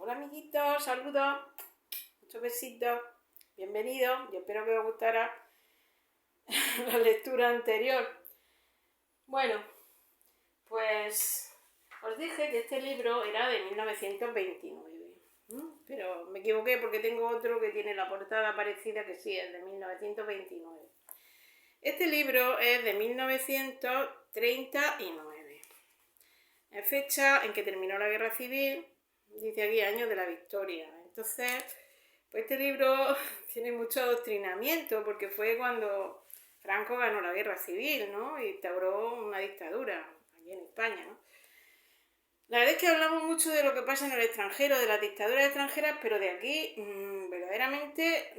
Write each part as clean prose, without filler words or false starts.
Hola amiguitos, saludos, muchos besitos, bienvenidos. Yo espero que os gustara la lectura anterior. Bueno, pues os dije que este libro era de 1929, pero me equivoqué porque tengo otro que tiene la portada parecida que sí, es de 1929. Este libro es de 1939, es fecha en que terminó la Guerra Civil. Dice aquí años de la victoria. Entonces, pues este libro tiene mucho adoctrinamiento porque fue cuando Franco ganó la guerra civil, ¿no? Y instauró una dictadura aquí en España, ¿no? La verdad es que hablamos mucho de lo que pasa en el extranjero, de las dictaduras extranjeras, pero de aquí verdaderamente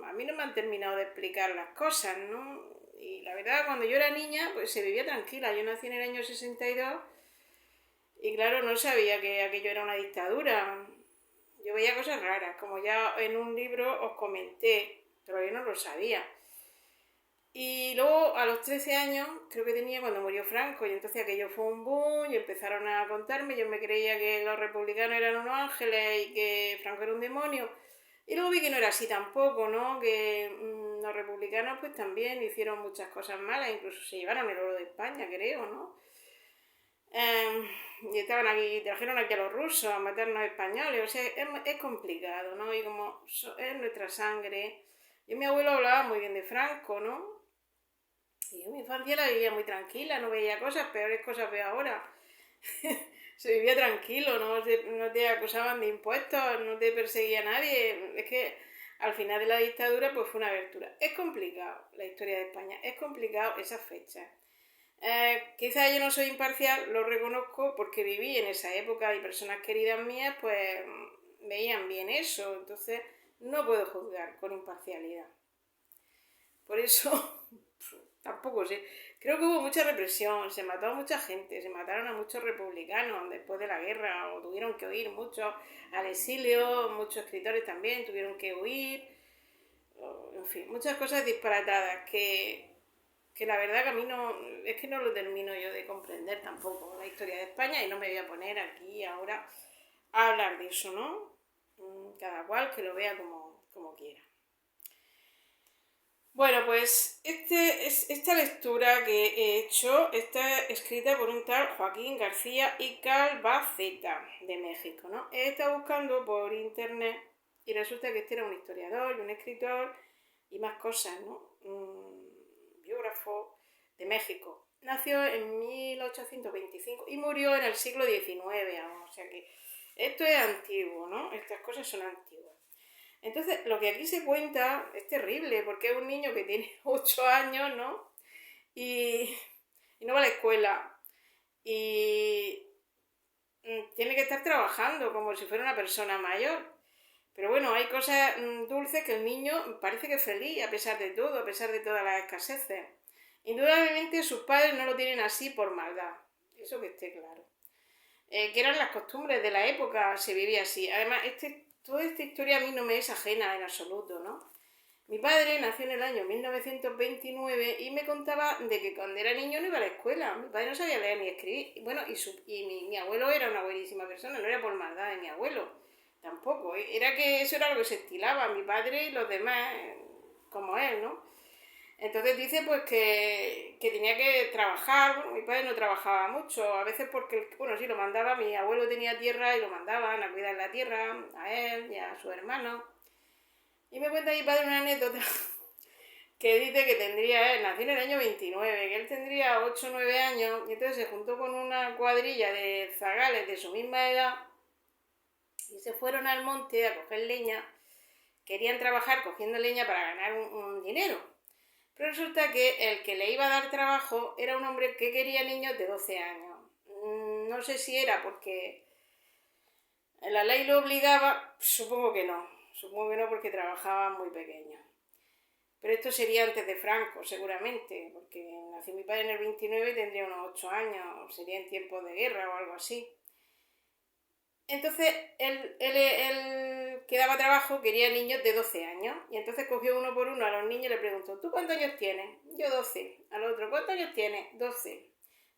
a mí no me han terminado de explicar las cosas, ¿no? Y la verdad, cuando yo era niña, pues se vivía tranquila. Yo nací en el año 62 y claro, no sabía que aquello era una dictadura. Yo veía cosas raras, como ya en un libro os comenté, pero yo no lo sabía. Y luego a los 13 años, creo que tenía cuando murió Franco, y entonces aquello fue un boom y empezaron a contarme. Yo me creía que los republicanos eran unos ángeles y que Franco era un demonio. Y luego vi que no era así tampoco, ¿no? Que los republicanos pues también hicieron muchas cosas malas, incluso se llevaron el oro de España, creo, ¿no? Y estaban aquí, trajeron aquí a los rusos a matarnos españoles, o sea, es complicado, ¿no? Y como es nuestra sangre. Yo, mi abuelo hablaba muy bien de Franco, ¿no? Y yo mi infancia la vivía muy tranquila, no veía peores cosas veo ahora. Se vivía tranquilo, no te acusaban de impuestos, no te perseguía nadie. Es que al final de la dictadura pues fue una abertura. Es complicado la historia de España, es complicado esas fechas. Quizás yo no soy imparcial, lo reconozco porque viví en esa época y personas queridas mías pues veían bien eso, entonces no puedo juzgar con imparcialidad. Por eso tampoco sé. Creo que hubo mucha represión, se mató a mucha gente, se mataron a muchos republicanos después de la guerra, o tuvieron que huir muchos al exilio, muchos escritores también tuvieron que huir, en fin, muchas cosas disparatadas que la verdad que a mí es que no lo termino yo de comprender tampoco la historia de España y no me voy a poner aquí ahora a hablar de eso, ¿no? Cada cual que lo vea como quiera. Bueno, pues esta lectura que he hecho está escrita por un tal Joaquín García y Calvaceta de México, ¿no? He estado buscando por internet y resulta que este era un historiador y un escritor y más cosas, ¿no? Biógrafo de México. Nació en 1825 y murió en el siglo XIX aún, o sea que esto es antiguo, ¿no? Estas cosas son antiguas. Entonces, lo que aquí se cuenta es terrible, porque es un niño que tiene 8 años, ¿no? Y no va a la escuela. Y tiene que estar trabajando como si fuera una persona mayor. Pero bueno, hay cosas dulces que el niño parece que es feliz a pesar de todo, a pesar de todas las escaseces. Indudablemente sus padres no lo tienen así por maldad, eso que esté claro. Que eran las costumbres de la época, se vivía así. Además, toda esta historia a mí no me es ajena en absoluto, ¿no? Mi padre nació en el año 1929 y me contaba de que cuando era niño no iba a la escuela. Mi padre no sabía leer ni escribir. Y bueno, mi abuelo era una buenísima persona, no era por maldad de mi abuelo, tampoco. Era que eso era lo que se estilaba, mi padre y los demás, como él, ¿no? Entonces dice pues que tenía que trabajar. Bueno, mi padre no trabajaba mucho, a veces porque, bueno, sí lo mandaba, mi abuelo tenía tierra y lo mandaban a cuidar la tierra, a él y a su hermano. Y me cuenta mi padre una anécdota que dice que él nació en el año 29, que él tendría 8 o 9 años, y entonces se juntó con una cuadrilla de zagales de su misma edad y se fueron al monte a coger leña. Querían trabajar cogiendo leña para ganar un dinero. Pero resulta que el que le iba a dar trabajo era un hombre que quería niños de 12 años. No sé si era porque la ley lo obligaba, supongo que no porque trabajaba muy pequeño. Pero esto sería antes de Franco, seguramente, porque nació mi padre en el 29 y tendría unos 8 años, sería en tiempos de guerra o algo así. Entonces, él que daba trabajo quería niños de 12 años. Y entonces cogió uno por uno a los niños y le preguntó: ¿tú cuántos años tienes? Yo 12. Al otro: ¿cuántos años tienes? 12.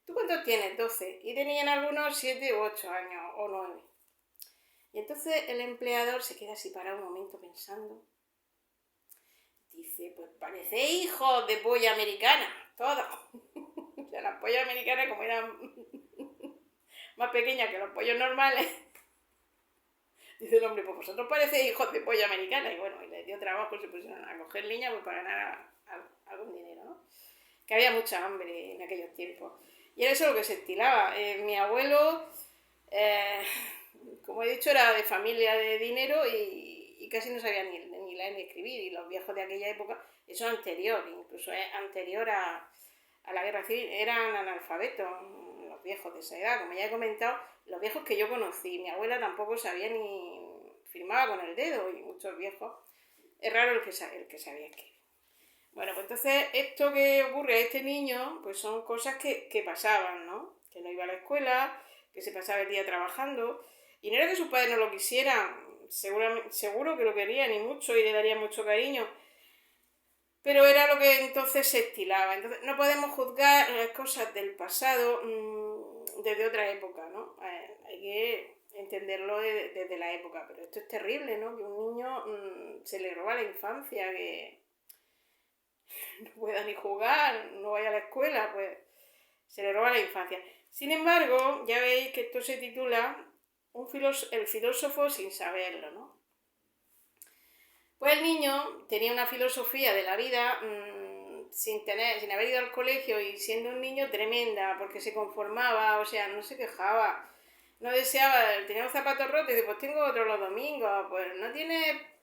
¿Tú cuántos tienes? 12. Y tenían algunos 7 u 8 años o 9. Y entonces el empleador se queda así parado un momento pensando. Dice, pues parecéis hijos de polla americana, todos. O sea, las pollas americanas, como eran más pequeñas que los pollos normales, dice el hombre, pues vosotros parecéis hijos de polla americana. Y bueno, y les dio trabajo, se pusieron a coger leña pues, para ganar algún dinero, ¿no? Que había mucha hambre en aquellos tiempos. Y era eso lo que se estilaba. Mi abuelo, como he dicho, era de familia de dinero y casi no sabía ni leer ni escribir. Y los viejos de aquella época, eso es anterior, incluso es anterior a la guerra civil, eran analfabetos los viejos de esa edad. Como ya he comentado, los viejos que yo conocí, mi abuela tampoco sabía ni firmaba con el dedo, y muchos viejos, es raro el que sabía escribir. Bueno, pues entonces esto que ocurre a este niño, pues son cosas que pasaban, ¿no? Que no iba a la escuela, que se pasaba el día trabajando, y no era que sus padres no lo quisieran, seguro que lo querían y mucho, y le darían mucho cariño, pero era lo que entonces se estilaba. Entonces no podemos juzgar las cosas del pasado desde otra época, ¿no? Hay que entenderlo desde la época, pero esto es terrible, ¿no? Que un niño se le roba la infancia, que no pueda ni jugar, no vaya a la escuela, pues se le roba la infancia. Sin embargo, ya veis que esto se titula El filósofo sin saberlo, ¿no? Pues el niño tenía una filosofía de la vida sin haber ido al colegio y siendo un niño tremenda, porque se conformaba, o sea, no se quejaba, no deseaba, tenía un zapato roto y dice, pues tengo otro los domingos, pues no tiene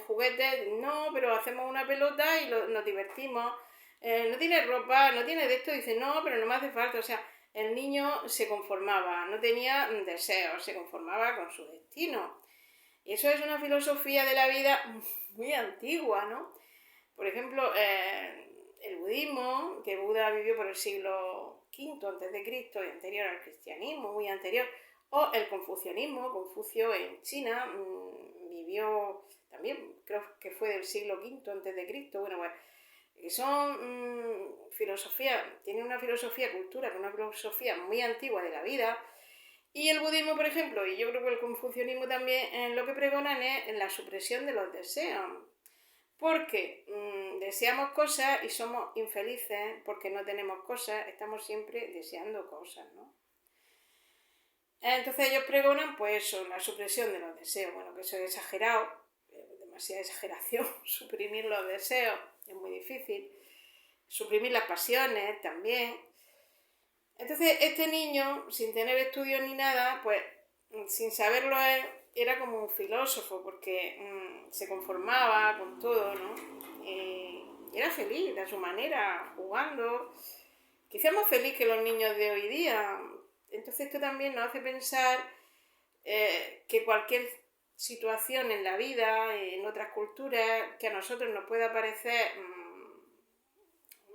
juguetes, no, pero hacemos una pelota y nos divertimos, no tiene ropa, no tiene de esto, dice, no, pero no me hace falta, o sea, el niño se conformaba, no tenía deseos, se conformaba con su destino. Y eso es una filosofía de la vida muy antigua, ¿no? Por ejemplo, el budismo, que Buda vivió por el siglo V a.C. y anterior al cristianismo, muy anterior, o el confucianismo, Confucio en China, vivió también, creo que fue del siglo V a.C., bueno, que son filosofías, tienen una filosofía cultura, que es una filosofía muy antigua de la vida. Y el budismo, por ejemplo, y yo creo que el confucianismo también, lo que pregonan es la supresión de los deseos. Porque deseamos cosas y somos infelices porque no tenemos cosas, estamos siempre deseando cosas, ¿no? Entonces ellos pregonan, pues eso, la supresión de los deseos. Bueno, que eso es exagerado, demasiada exageración, suprimir los deseos es muy difícil. Suprimir las pasiones también. Entonces este niño, sin tener estudios ni nada, pues sin saberlo él, era como un filósofo, porque se conformaba con todo, ¿no? Era feliz a su manera, jugando, quizás más feliz que los niños de hoy día. Entonces esto también nos hace pensar que cualquier situación en la vida, en otras culturas, que a nosotros nos pueda parecer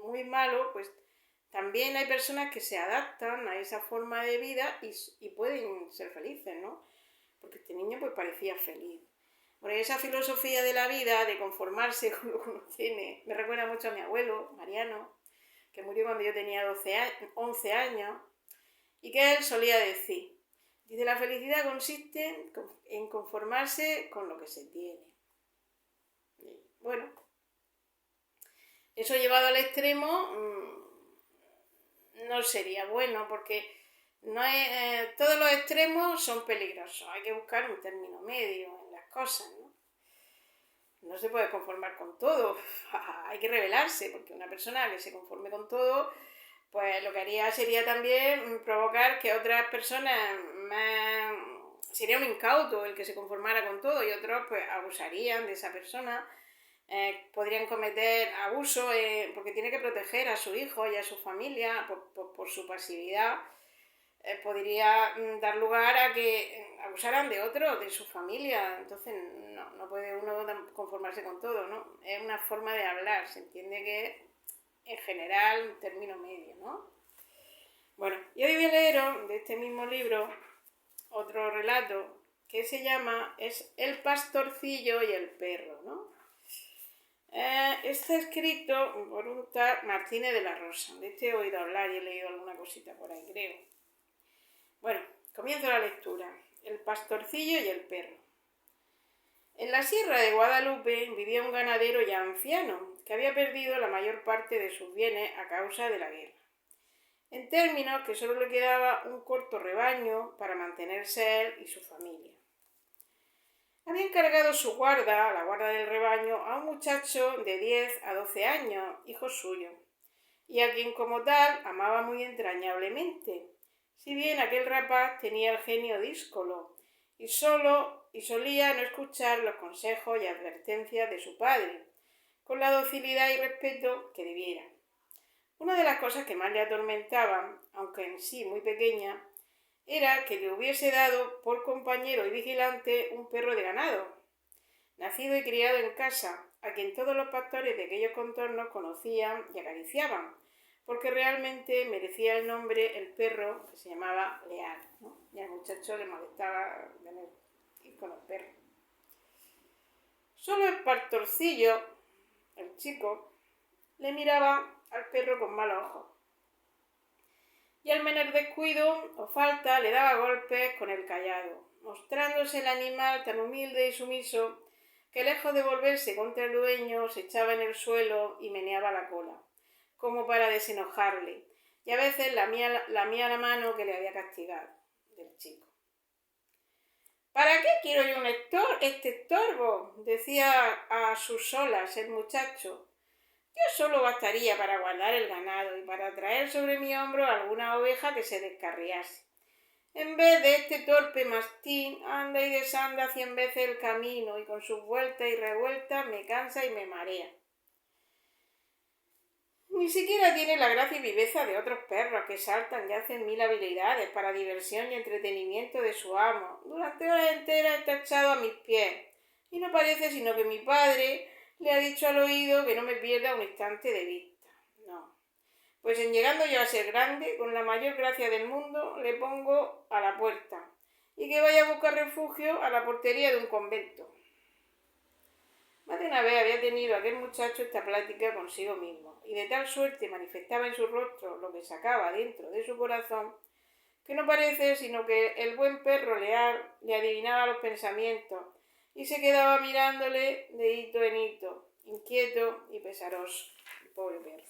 muy malo, pues también hay personas que se adaptan a esa forma de vida y pueden ser felices, ¿no? Porque este niño pues parecía feliz. Bueno, y esa filosofía de la vida, de conformarse con lo que uno tiene, me recuerda mucho a mi abuelo, Mariano, que murió cuando yo tenía 11 años, y que él solía decir, dice, la felicidad consiste en conformarse con lo que se tiene. Y, bueno, eso llevado al extremo no sería bueno, porque no hay, todos los extremos son peligrosos, hay que buscar un término medio en las cosas, ¿no? No se puede conformar con todo, hay que rebelarse, porque una persona que se conforme con todo, pues lo que haría sería también provocar que otras personas sería un incauto el que se conformara con todo, y otros pues abusarían de esa persona, podrían cometer abuso porque tiene que proteger a su hijo y a su familia por su pasividad. Podría dar lugar a que abusaran de otro, de su familia. Entonces no puede uno conformarse con todo, ¿no? Es una forma de hablar, se entiende que en general un término medio, ¿no? Bueno, y hoy voy a leer de este mismo libro otro relato que se llama El pastorcillo y el perro, ¿no? Está escrito por un tal Martínez de la Rosa. De este he oído hablar y he leído alguna cosita por ahí, creo. Bueno, comienzo la lectura. el pastorcillo y el perro. En la sierra de Guadalupe vivía un ganadero ya anciano, que había perdido la mayor parte de sus bienes a causa de la guerra. En términos que solo le quedaba un corto rebaño para mantenerse él y su familia. Había encargado su guarda, la guarda del rebaño, a un muchacho de 10 a 12 años, hijo suyo, y a quien como tal amaba muy entrañablemente, si bien aquel rapaz tenía el genio díscolo y solía no escuchar los consejos y advertencias de su padre, con la docilidad y respeto que debiera. Una de las cosas que más le atormentaban, aunque en sí muy pequeña, era que le hubiese dado por compañero y vigilante un perro de ganado, nacido y criado en casa, a quien todos los pastores de aquellos contornos conocían y acariciaban, porque realmente merecía el nombre el perro, que se llamaba Leal, ¿no? Y al muchacho le molestaba ir con el perro. Solo el pastorcillo, el chico, le miraba al perro con malos ojos, y al menor descuido o falta le daba golpes con el cayado, mostrándose el animal tan humilde y sumiso que lejos de volverse contra el dueño se echaba en el suelo y meneaba la cola, como para desenojarle, y a veces lamía la mano que le había castigado del chico. ¿Para qué quiero yo este estorbo?, decía a sus solas el muchacho. Yo solo bastaría para guardar el ganado y para traer sobre mi hombro alguna oveja que se descarriase. En vez de este torpe mastín, anda y desanda 100 veces el camino y con sus vueltas y revueltas me cansa y me marea. Ni siquiera tiene la gracia y viveza de otros perros que saltan y hacen mil habilidades para diversión y entretenimiento de su amo. Durante horas enteras está echado a mis pies y no parece sino que mi padre le ha dicho al oído que no me pierda un instante de vista. No, pues en llegando yo a ser grande, con la mayor gracia del mundo, le pongo a la puerta y que vaya a buscar refugio a la portería de un convento. Más de una vez había tenido aquel muchacho esta plática consigo mismo, y de tal suerte manifestaba en su rostro lo que sacaba dentro de su corazón, que no parece sino que el buen perro Leal le adivinaba los pensamientos y se quedaba mirándole de hito en hito, inquieto y pesaroso, el pobre perro.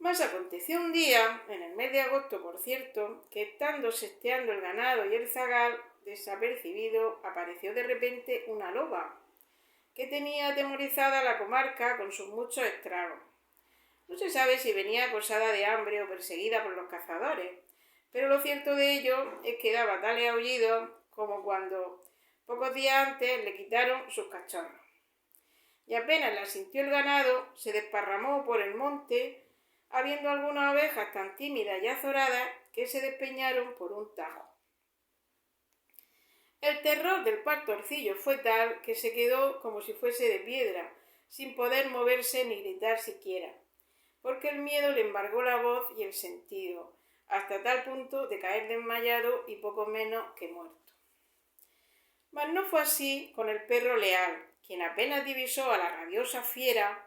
Mas aconteció un día, en el mes de agosto por cierto, que estando sesteando el ganado y el zagal, desapercibido, apareció de repente una loba, que tenía atemorizada la comarca con sus muchos estragos. No se sabe si venía acosada de hambre o perseguida por los cazadores, pero lo cierto de ello es que daba tales aullidos como cuando pocos días antes le quitaron sus cachorros. Y apenas la sintió el ganado, se desparramó por el monte, habiendo algunas ovejas tan tímidas y azoradas que se despeñaron por un tajo. El terror del pastorcillo fue tal que se quedó como si fuese de piedra, sin poder moverse ni gritar siquiera, porque el miedo le embargó la voz y el sentido, hasta tal punto de caer desmayado y poco menos que muerto. Mas no fue así con el perro Leal, quien apenas divisó a la rabiosa fiera,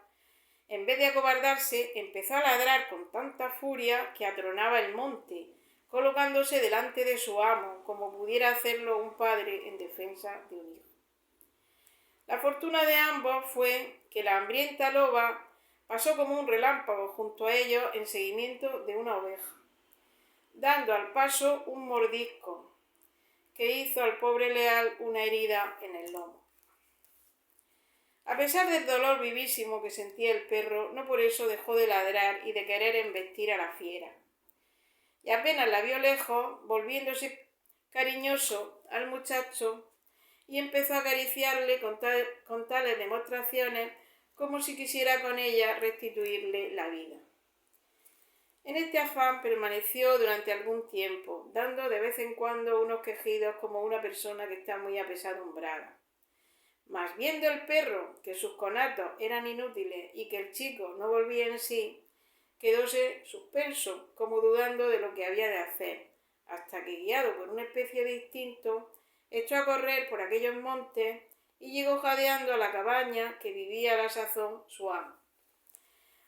en vez de acobardarse, empezó a ladrar con tanta furia que atronaba el monte, colocándose delante de su amo, como pudiera hacerlo un padre en defensa de un hijo. La fortuna de ambos fue que la hambrienta loba pasó como un relámpago junto a ellos en seguimiento de una oveja, dando al paso un mordisco que hizo al pobre Leal una herida en el lomo. A pesar del dolor vivísimo que sentía el perro, no por eso dejó de ladrar y de querer embestir a la fiera. Y apenas la vio lejos, volviéndose cariñoso al muchacho, y empezó a acariciarle con tales demostraciones como si quisiera con ella restituirle la vida. En este afán permaneció durante algún tiempo, dando de vez en cuando unos quejidos como una persona que está muy apesadumbrada. Mas viendo el perro que sus conatos eran inútiles y que el chico no volvía en sí, quedóse suspenso, como dudando de lo que había de hacer, hasta que, guiado por una especie de instinto, echó a correr por aquellos montes y llegó jadeando a la cabaña que vivía a la sazón su amo.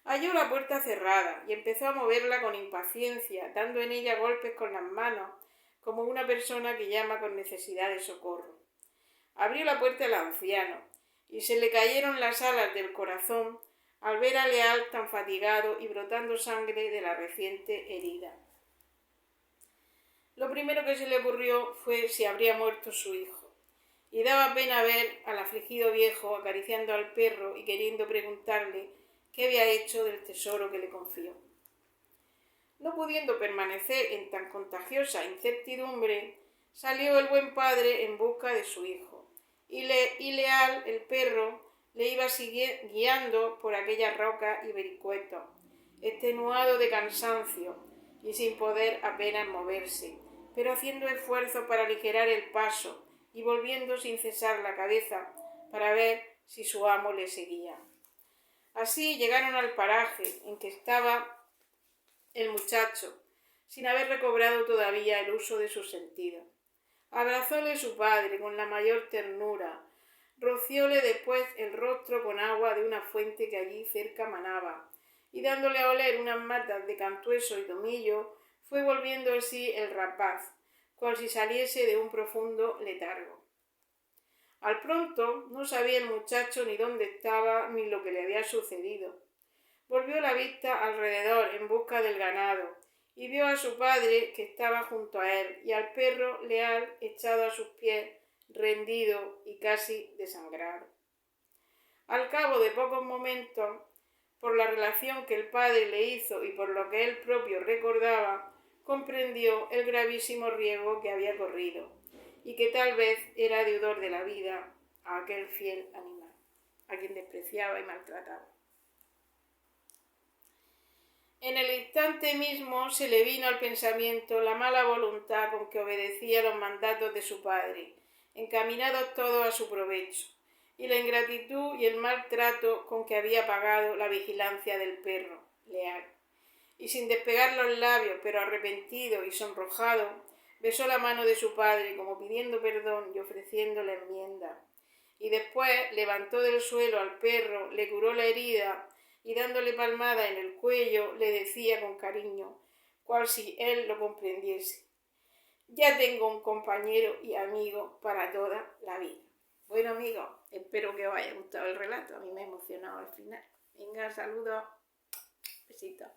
Halló la puerta cerrada y empezó a moverla con impaciencia, dando en ella golpes con las manos, como una persona que llama con necesidad de socorro. Abrió la puerta el anciano, y se le cayeron las alas del corazón al ver a Leal tan fatigado y brotando sangre de la reciente herida. Lo primero que se le ocurrió fue si habría muerto su hijo, y daba pena ver al afligido viejo acariciando al perro y queriendo preguntarle qué había hecho del tesoro que le confió. No pudiendo permanecer en tan contagiosa incertidumbre, salió el buen padre en busca de su hijo, y Leal, el perro, le iba guiando por aquella roca y vericuetos, extenuado de cansancio y sin poder apenas moverse, pero haciendo esfuerzo para aligerar el paso y volviendo sin cesar la cabeza para ver si su amo le seguía. Así llegaron al paraje en que estaba el muchacho, sin haber recobrado todavía el uso de sus sentidos. Abrazóle su padre con la mayor ternura, rocióle después el rostro con agua de una fuente que allí cerca manaba, y dándole a oler unas matas de cantueso y tomillo, fue volviendo así el rapaz, cual si saliese de un profundo letargo. Al pronto no sabía el muchacho ni dónde estaba ni lo que le había sucedido. Volvió la vista alrededor en busca del ganado, y vio a su padre que estaba junto a él, y al perro Leal echado a sus pies, rendido y casi desangrado. Al cabo de pocos momentos, por la relación que el padre le hizo y por lo que él propio recordaba, comprendió el gravísimo riesgo que había corrido, y que tal vez era deudor de la vida a aquel fiel animal, a quien despreciaba y maltrataba. En el instante mismo se le vino al pensamiento la mala voluntad con que obedecía los mandatos de su padre, encaminados todos a su provecho, y la ingratitud y el mal trato con que había pagado la vigilancia del perro, Leal. Y sin despegar los labios, pero arrepentido y sonrojado, besó la mano de su padre como pidiendo perdón y ofreciéndole enmienda. Y después levantó del suelo al perro, le curó la herida, y dándole palmada en el cuello le decía con cariño, cual si él lo comprendiese: ya tengo un compañero y amigo para toda la vida. Bueno, amigos, espero que os haya gustado el relato. A mí me ha emocionado al final. Venga, saludos, besitos.